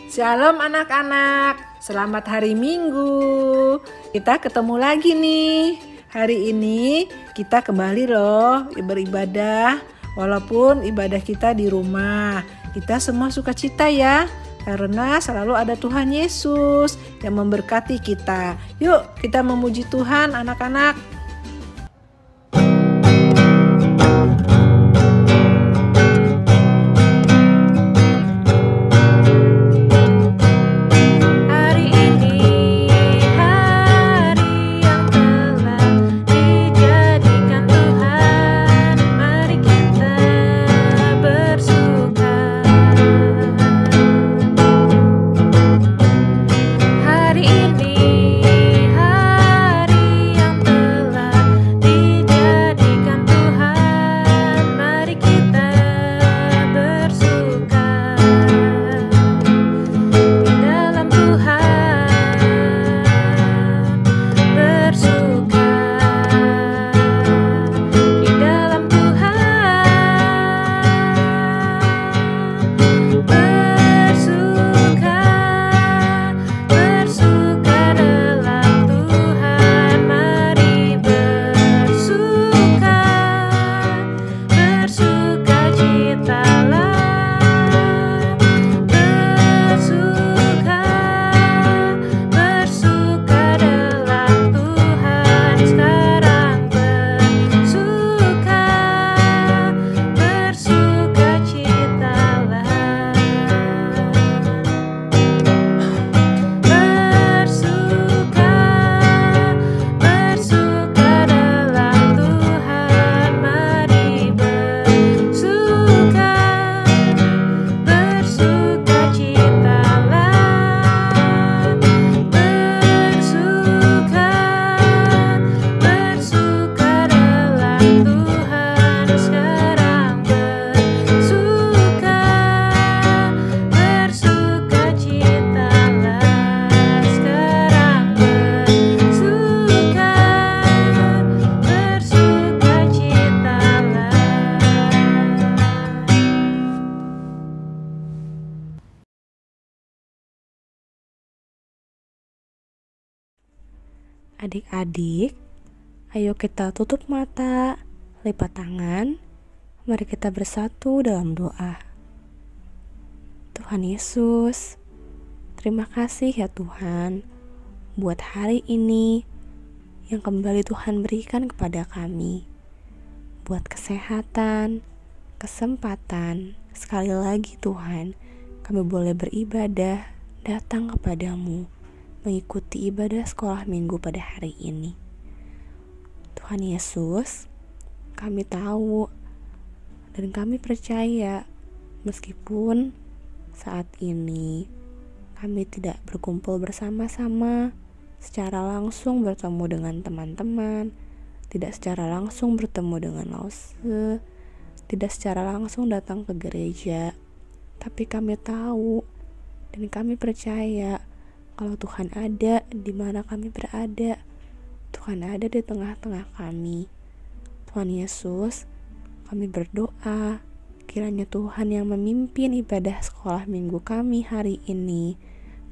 Shalom anak-anak, selamat hari Minggu. Kita ketemu lagi nih. Hari ini kita kembali loh beribadah. Walaupun ibadah kita di rumah, kita semua sukacita ya. Karena selalu ada Tuhan Yesus yang memberkati kita. Yuk kita memuji Tuhan anak-anak. Adik-adik, ayo kita tutup mata, lipat tangan, mari kita bersatu dalam doa. Tuhan Yesus, terima kasih ya Tuhan, buat hari ini yang kembali Tuhan berikan kepada kami. Buat kesehatan, kesempatan, sekali lagi Tuhan, kami boleh beribadah, datang kepadamu, mengikuti ibadah sekolah minggu pada hari ini. Tuhan Yesus, kami tahu dan kami percaya meskipun saat ini kami tidak berkumpul bersama-sama secara langsung bertemu dengan teman-teman, tidak secara langsung bertemu dengan lause, tidak secara langsung datang ke gereja, tapi kami tahu dan kami percaya kalau Tuhan ada di mana kami berada, Tuhan ada di tengah-tengah kami. Tuhan Yesus, kami berdoa, kiranya Tuhan yang memimpin ibadah sekolah minggu kami hari ini,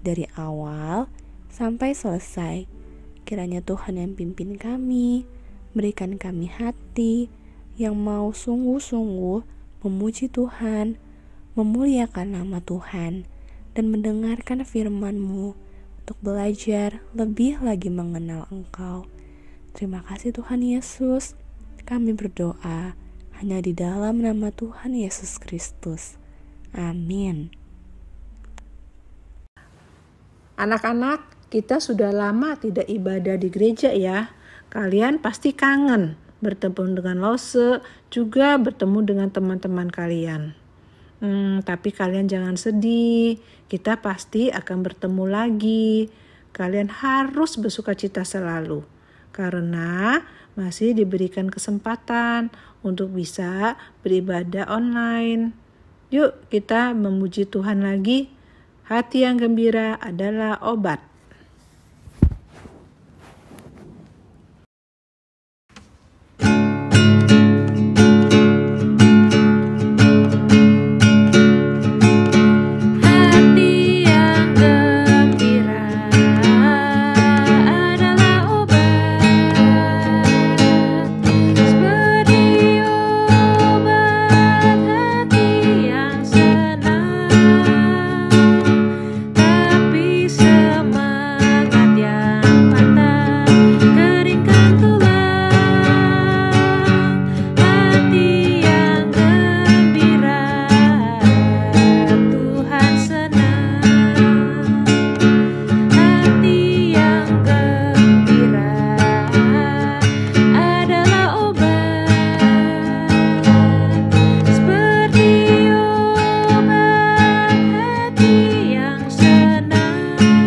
dari awal sampai selesai. Kiranya Tuhan yang pimpin kami, berikan kami hati yang mau sungguh-sungguh memuji Tuhan, memuliakan nama Tuhan, dan mendengarkan firman-Mu, untuk belajar lebih lagi mengenal Engkau. Terima kasih Tuhan Yesus. Kami berdoa hanya di dalam nama Tuhan Yesus Kristus. Amin. Anak-anak, kita sudah lama tidak ibadah di gereja ya. Kalian pasti kangen bertemu dengan lause, juga bertemu dengan teman-teman kalian. Tapi kalian jangan sedih, kita pasti akan bertemu lagi. Kalian harus bersukacita selalu, karena masih diberikan kesempatan untuk bisa beribadah online. Yuk kita memuji Tuhan lagi. Hati yang gembira adalah obat. hati yang senang,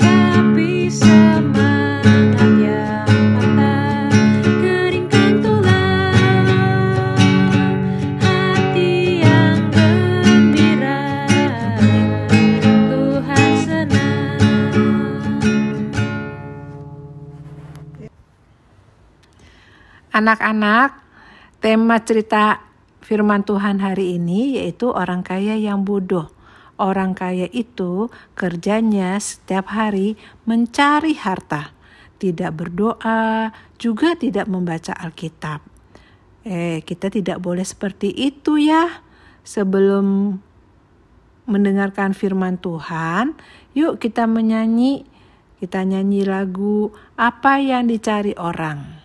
tapi semangat yang patah, keringkan tulang hati yang gembira, Tuhan senang. Anak-anak, tema cerita firman Tuhan hari ini yaitu orang kaya yang bodoh. Orang kaya itu kerjanya setiap hari mencari harta, tidak berdoa, juga tidak membaca Alkitab. Kita tidak boleh seperti itu ya. Sebelum mendengarkan firman Tuhan, yuk kita menyanyi. Kita nyanyi lagu Apa yang Dicari Orang.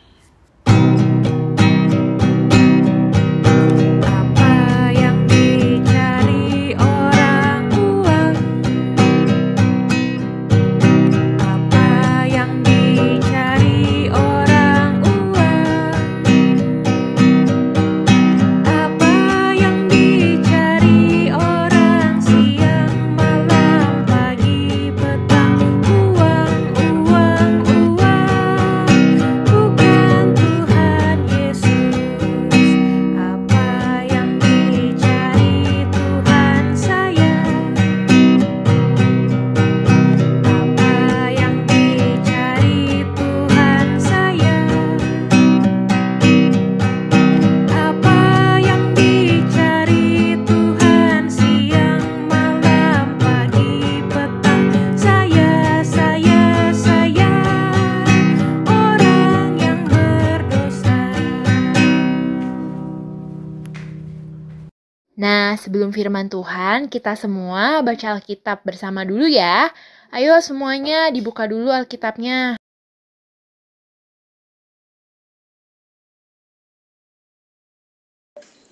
Nah, sebelum firman Tuhan, kita semua baca Alkitab bersama dulu ya. Ayo semuanya dibuka dulu Alkitabnya.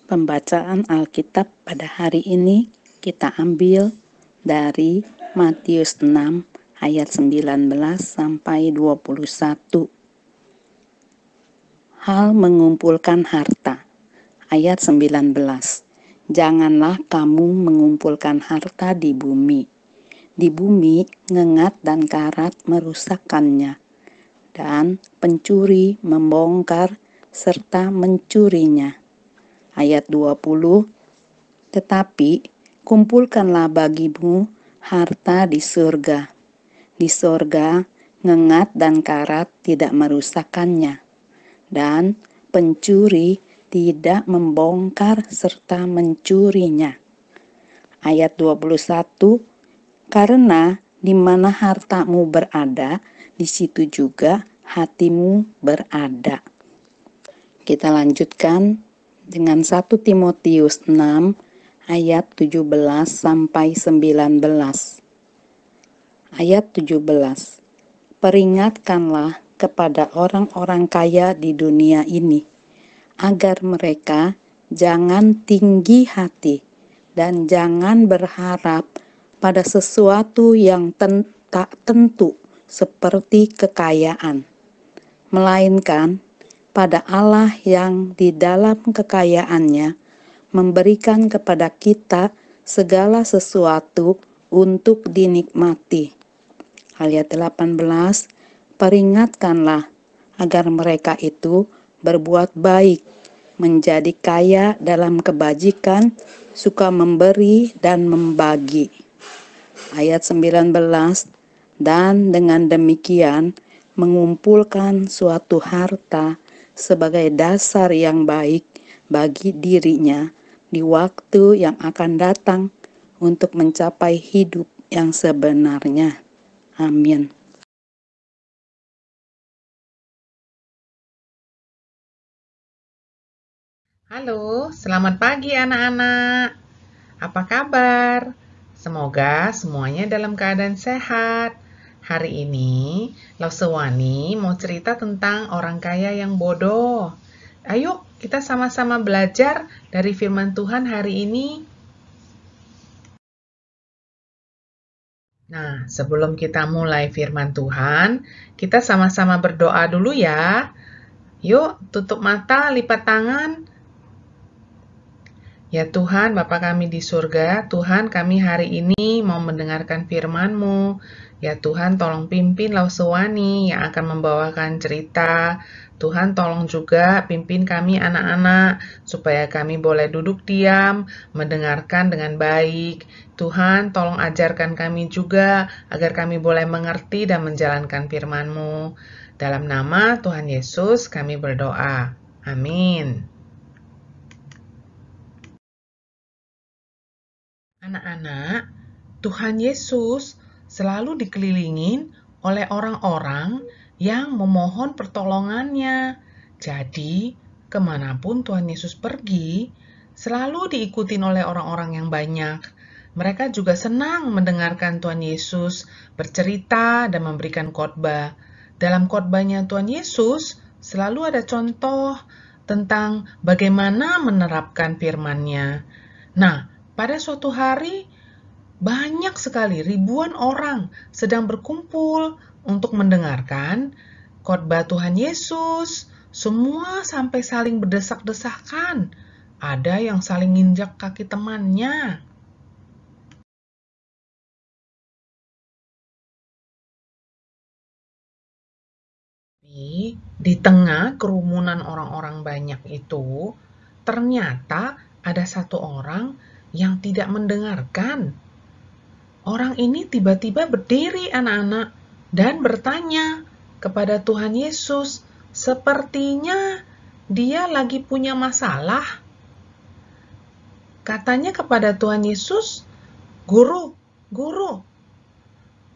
Pembacaan Alkitab pada hari ini kita ambil dari Matius 6 ayat 19 sampai 21. Hal mengumpulkan harta. Ayat 19. Janganlah kamu mengumpulkan harta di bumi. Di bumi ngengat dan karat merusakkannya, dan pencuri membongkar serta mencurinya. Ayat 20. Tetapi kumpulkanlah bagimu harta di surga. Di surga ngengat dan karat tidak merusakkannya, dan pencuri tidak membongkar serta mencurinya. Ayat 21, karena di mana hartamu berada, di situ juga hatimu berada. Kita lanjutkan dengan 1 Timotius 6 ayat 17 sampai 19. Ayat 17. Peringatkanlah kepada orang-orang kaya di dunia ini, agar mereka jangan tinggi hati dan jangan berharap pada sesuatu yang tak tentu seperti kekayaan, melainkan pada Allah yang di dalam kekayaannya memberikan kepada kita segala sesuatu untuk dinikmati. Ayat 18, peringatkanlah agar mereka itu berbuat baik, menjadi kaya dalam kebajikan, suka memberi dan membagi. Ayat 19, dan dengan demikian mengumpulkan suatu harta sebagai dasar yang baik bagi dirinya di waktu yang akan datang untuk mencapai hidup yang sebenarnya. Amin. Halo, selamat pagi anak-anak. Apa kabar? Semoga semuanya dalam keadaan sehat. Hari ini, Lausewani mau cerita tentang orang kaya yang bodoh. Ayo, kita sama-sama belajar dari firman Tuhan hari ini. Nah, sebelum kita mulai firman Tuhan, kita sama-sama berdoa dulu ya. Yuk, tutup mata, lipat tangan. Ya Tuhan, Bapa kami di surga, Tuhan kami hari ini mau mendengarkan firman-Mu. Ya Tuhan, tolong pimpin Lausewani yang akan membawakan cerita. Tuhan, tolong juga pimpin kami anak-anak, supaya kami boleh duduk diam, mendengarkan dengan baik. Tuhan, tolong ajarkan kami juga, agar kami boleh mengerti dan menjalankan firman-Mu. Dalam nama Tuhan Yesus kami berdoa. Amin. Anak-anak, Tuhan Yesus selalu dikelilingin oleh orang-orang yang memohon pertolongannya. Jadi, kemanapun Tuhan Yesus pergi, selalu diikutin oleh orang-orang yang banyak. Mereka juga senang mendengarkan Tuhan Yesus bercerita dan memberikan khotbah. Dalam khotbahnya Tuhan Yesus, selalu ada contoh tentang bagaimana menerapkan firman-Nya. Nah, pada suatu hari, banyak sekali ribuan orang sedang berkumpul untuk mendengarkan khotbah Tuhan Yesus. Semua sampai saling berdesak-desakan. Ada yang saling nginjak kaki temannya. Di tengah kerumunan orang-orang banyak itu, ternyata ada satu orang yang tidak mendengarkan. Orang ini tiba-tiba berdiri anak-anak dan bertanya kepada Tuhan Yesus, sepertinya dia lagi punya masalah. Katanya kepada Tuhan Yesus, Guru,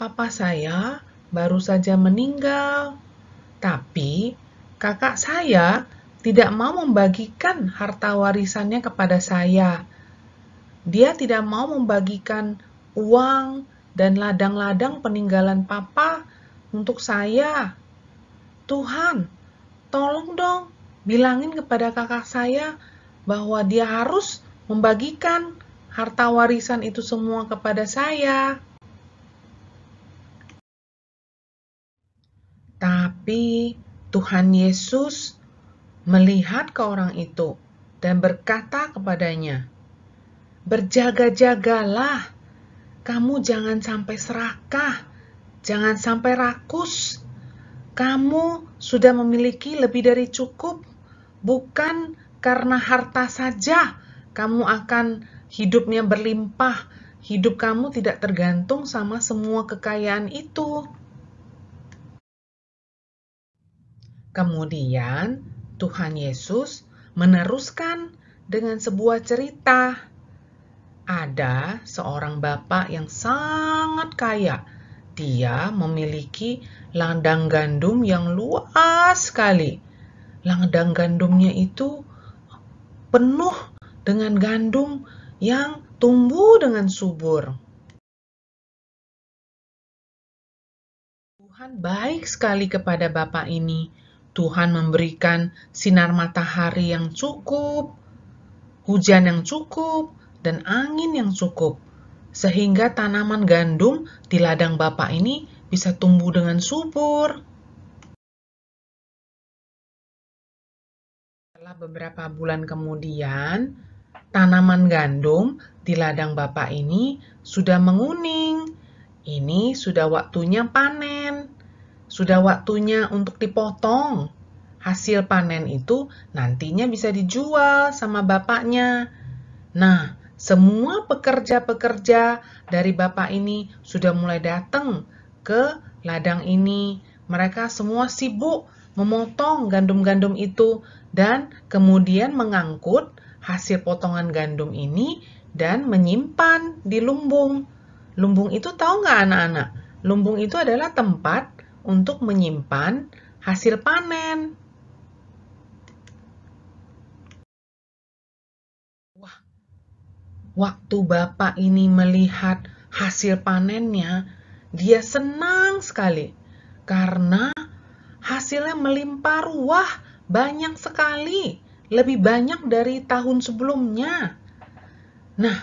papa saya baru saja meninggal, tapi kakak saya tidak mau membagikan harta warisannya kepada saya. Dia tidak mau membagikan uang dan ladang-ladang peninggalan papa untuk saya. Tuhan, tolong dong bilangin kepada kakak saya bahwa dia harus membagikan harta warisan itu semua kepada saya. Tapi Tuhan Yesus melihat ke orang itu dan berkata kepadanya, berjaga-jagalah, kamu jangan sampai serakah, jangan sampai rakus. Kamu sudah memiliki lebih dari cukup, bukan karena harta saja kamu akan hidupnya berlimpah. Hidup kamu tidak tergantung sama semua kekayaan itu. Kemudian Tuhan Yesus meneruskan dengan sebuah cerita. Ada seorang bapak yang sangat kaya. Dia memiliki ladang gandum yang luas sekali. Ladang gandumnya itu penuh dengan gandum yang tumbuh dengan subur. Tuhan baik sekali kepada bapak ini. Tuhan memberikan sinar matahari yang cukup, hujan yang cukup, dan angin yang cukup, sehingga tanaman gandum di ladang bapak ini bisa tumbuh dengan subur. Setelah beberapa bulan kemudian, tanaman gandum di ladang bapak ini sudah menguning. Ini sudah waktunya panen, sudah waktunya untuk dipotong. Hasil panen itu nantinya bisa dijual sama bapaknya. Nah, semua pekerja-pekerja dari bapak ini sudah mulai datang ke ladang ini. Mereka semua sibuk memotong gandum-gandum itu dan kemudian mengangkut hasil potongan gandum ini dan menyimpan di lumbung. Lumbung itu tahu nggak anak-anak? Lumbung itu adalah tempat untuk menyimpan hasil panen. Waktu bapak ini melihat hasil panennya, dia senang sekali karena hasilnya melimpah ruah, banyak sekali, lebih banyak dari tahun sebelumnya. Nah,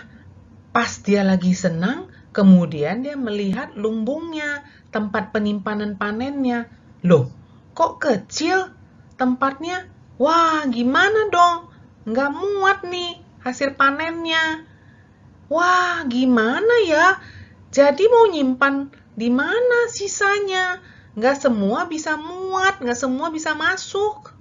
pas dia lagi senang, kemudian dia melihat lumbungnya, tempat penyimpanan panennya. Loh, kok kecil tempatnya? Wah, gimana dong? Nggak muat nih hasil panennya. Wah, gimana ya? Jadi mau nyimpan di mana sisanya? Nggak semua bisa muat, nggak semua bisa masuk.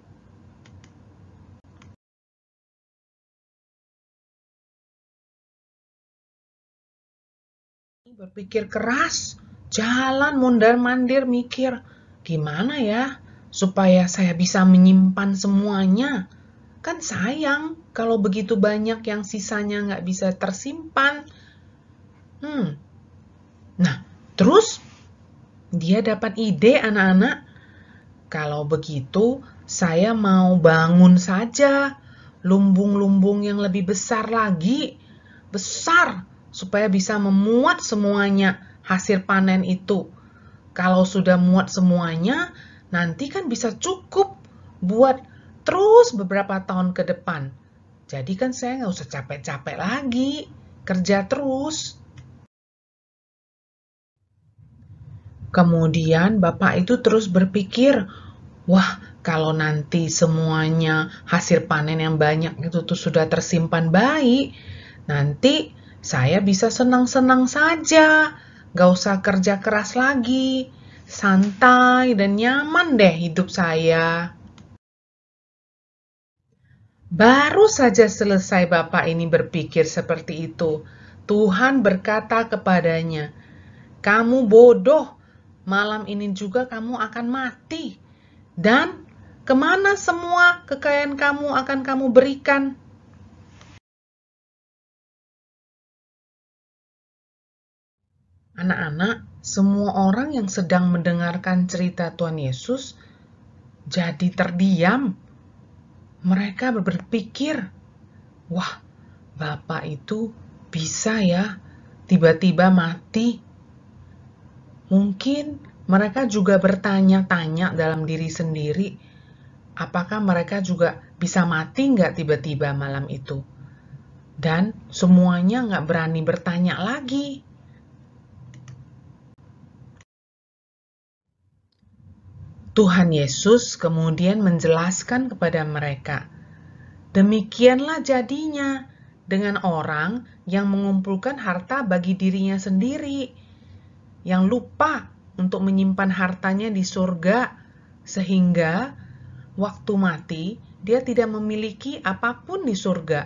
Berpikir keras, jalan mondar-mandir mikir, gimana ya supaya saya bisa menyimpan semuanya? Kan sayang kalau begitu banyak yang sisanya nggak bisa tersimpan. Nah, terus dia dapat ide anak-anak. Kalau begitu, saya mau bangun saja lumbung-lumbung yang lebih besar lagi. Besar, supaya bisa memuat semuanya hasil panen itu. Kalau sudah muat semuanya, nanti kan bisa cukup buat terus beberapa tahun ke depan. Jadi kan saya nggak usah capek-capek lagi, kerja terus. Kemudian Bapak itu terus berpikir, wah kalau nanti semuanya hasil panen yang banyak itu tuh sudah tersimpan baik, nanti saya bisa senang-senang saja, gak usah kerja keras lagi, santai dan nyaman deh hidup saya. Baru saja selesai Bapak ini berpikir seperti itu, Tuhan berkata kepadanya, "Kamu bodoh, malam ini juga kamu akan mati. Dan kemana semua kekayaan kamu akan kamu berikan?" Anak-anak, semua orang yang sedang mendengarkan cerita Tuhan Yesus jadi terdiam. Mereka berpikir, wah, Bapak itu bisa ya tiba-tiba mati. Mungkin mereka juga bertanya-tanya dalam diri sendiri, apakah mereka juga bisa mati nggak tiba-tiba malam itu? Dan semuanya nggak berani bertanya lagi. Tuhan Yesus kemudian menjelaskan kepada mereka, demikianlah jadinya dengan orang yang mengumpulkan harta bagi dirinya sendiri, yang lupa untuk menyimpan hartanya di surga, sehingga waktu mati dia tidak memiliki apapun di surga,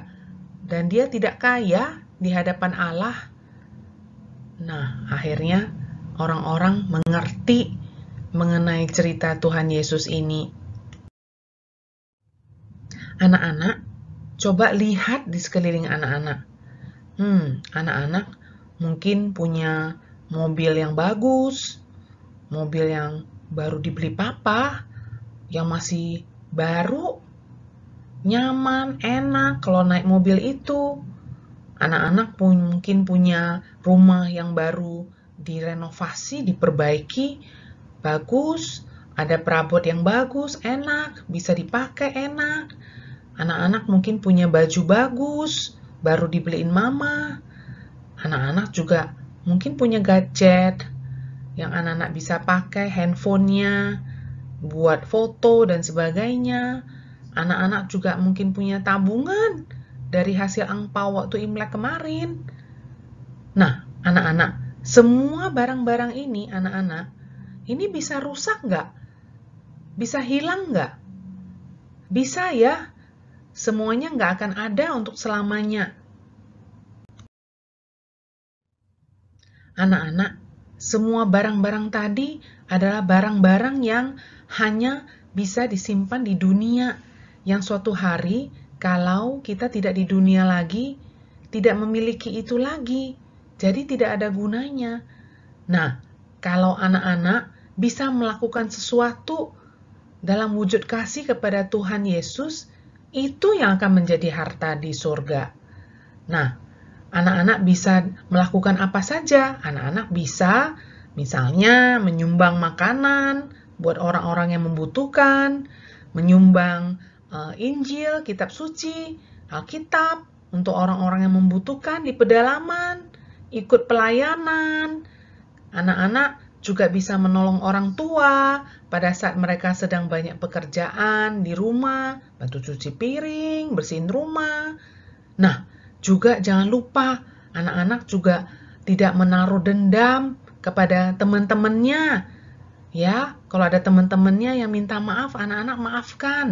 dan dia tidak kaya di hadapan Allah. Nah, akhirnya orang-orang mengerti mengenai cerita Tuhan Yesus ini. Anak-anak, coba lihat di sekeliling anak-anak. Anak-anak mungkin punya mobil yang bagus, mobil yang baru dibeli papa, yang masih baru, nyaman, enak kalau naik mobil itu. Anak-anak mungkin punya rumah yang baru direnovasi, diperbaiki, bagus, ada perabot yang bagus, enak, bisa dipakai enak. Anak-anak mungkin punya baju bagus, baru dibeliin mama. Anak-anak juga mungkin punya gadget yang anak-anak bisa pakai, handphonenya, buat foto dan sebagainya. Anak-anak juga mungkin punya tabungan dari hasil angpau waktu Imlek kemarin. Nah, anak-anak, semua barang-barang ini, anak-anak, ini bisa rusak nggak? Bisa hilang nggak? Bisa ya, semuanya nggak akan ada untuk selamanya. Anak-anak, semua barang-barang tadi adalah barang-barang yang hanya bisa disimpan di dunia, yang suatu hari kalau kita tidak di dunia lagi, tidak memiliki itu lagi, jadi tidak ada gunanya. Nah, kalau anak-anak bisa melakukan sesuatu dalam wujud kasih kepada Tuhan Yesus, itu yang akan menjadi harta di surga. Nah, anak-anak bisa melakukan apa saja. Anak-anak bisa misalnya menyumbang makanan buat orang-orang yang membutuhkan, menyumbang Injil, kitab suci, Alkitab untuk orang-orang yang membutuhkan di pedalaman, ikut pelayanan. Anak-anak juga bisa menolong orang tua pada saat mereka sedang banyak pekerjaan di rumah, bantu cuci piring, bersihin rumah. Nah, juga jangan lupa anak-anak juga tidak menaruh dendam kepada teman-temannya. Ya, kalau ada teman-temannya yang minta maaf, anak-anak maafkan.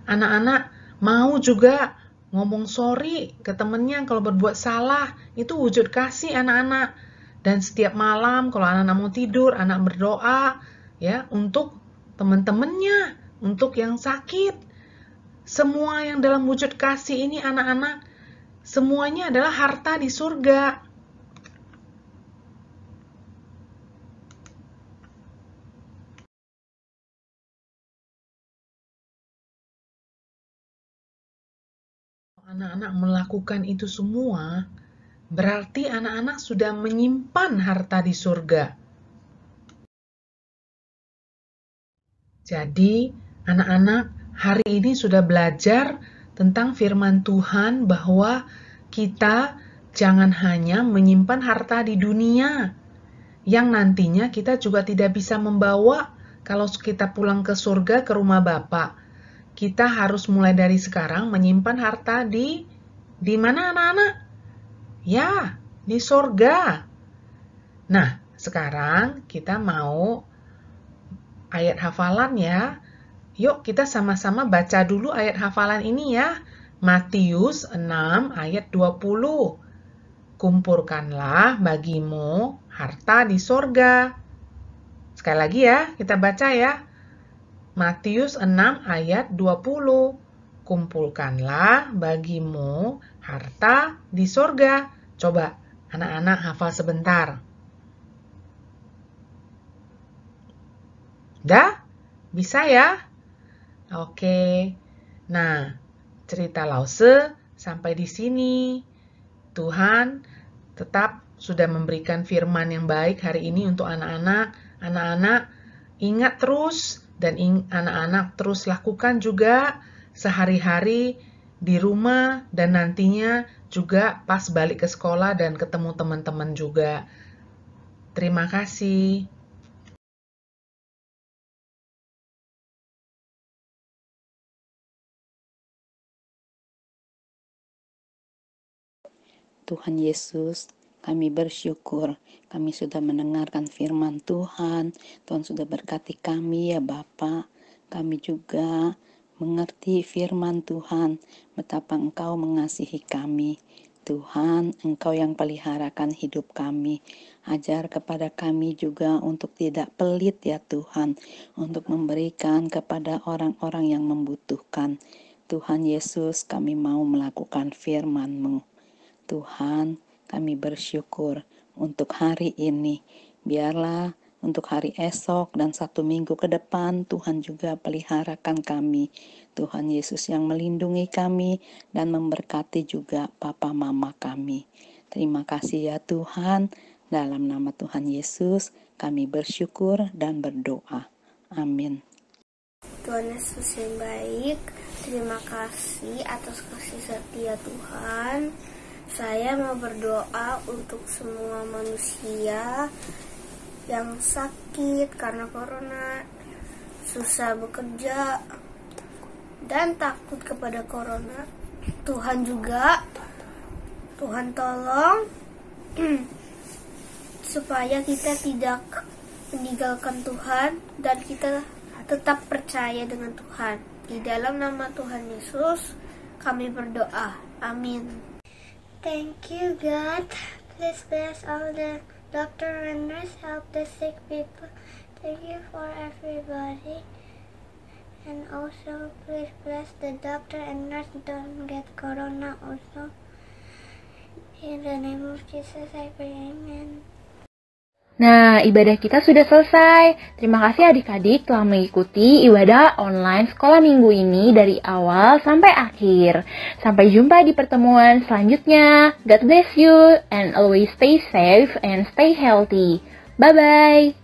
Anak-anak mau juga ngomong sorry ke temannya kalau berbuat salah. Itu wujud kasih anak-anak. Dan setiap malam kalau anak-anak mau tidur, anak berdoa ya untuk teman-temannya, untuk yang sakit. Semua yang dalam wujud kasih ini anak-anak, semuanya adalah harta di surga. Anak-anak melakukan itu semua, berarti anak-anak sudah menyimpan harta di surga. Jadi, anak-anak hari ini sudah belajar tentang firman Tuhan bahwa kita jangan hanya menyimpan harta di dunia, yang nantinya kita juga tidak bisa membawa kalau kita pulang ke surga ke rumah Bapa. Kita harus mulai dari sekarang menyimpan harta di mana anak-anak? Ya, di surga. Nah, sekarang kita mau ayat hafalan ya. Yuk kita sama-sama baca dulu ayat hafalan ini ya. Matius 6 ayat 20. Kumpulkanlah bagimu harta di surga. Sekali lagi ya, kita baca ya. Matius 6 ayat 20. Kumpulkanlah bagimu harta di surga. Coba anak-anak hafal sebentar. Dah? Bisa ya? Oke. Nah, cerita Lause sampai di sini. Tuhan tetap sudah memberikan firman yang baik hari ini untuk anak-anak. Anak-anak ingat terus dan anak-anak terus lakukan juga sehari-hari di rumah dan nantinya juga pas balik ke sekolah dan ketemu teman-teman juga. Terima kasih. Tuhan Yesus, kami bersyukur kami sudah mendengarkan firman Tuhan. Tuhan sudah berkati kami ya Bapa. Kami juga mengerti firman Tuhan, betapa Engkau mengasihi kami. Tuhan, Engkau yang peliharakan hidup kami. Ajar kepada kami juga untuk tidak pelit ya Tuhan, untuk memberikan kepada orang-orang yang membutuhkan. Tuhan Yesus, kami mau melakukan firman-Mu. Tuhan, kami bersyukur untuk hari ini. Biarlah untuk hari esok dan 1 minggu ke depan, Tuhan juga peliharakan kami. Tuhan Yesus yang melindungi kami dan memberkati juga papa mama kami. Terima kasih ya Tuhan. Dalam nama Tuhan Yesus, kami bersyukur dan berdoa. Amin. Tuhan Yesus yang baik, terima kasih atas kasih setia Tuhan. Saya mau berdoa untuk semua manusia yang sakit karena corona, susah bekerja, dan takut kepada corona. Tuhan juga, Tuhan tolong supaya kita tidak meninggalkan Tuhan dan kita tetap percaya dengan Tuhan. Di dalam nama Tuhan Yesus kami berdoa. Amin. Thank you, God. Please bless all the doctor and nurse, help the sick people. Thank you for everybody. And also, please bless the doctor and nurse, don't get corona also. In the name of Jesus, I pray, amen. Nah, ibadah kita sudah selesai. Terima kasih adik-adik telah mengikuti ibadah online sekolah minggu ini dari awal sampai akhir. Sampai jumpa di pertemuan selanjutnya. God bless you and always stay safe and stay healthy. Bye-bye.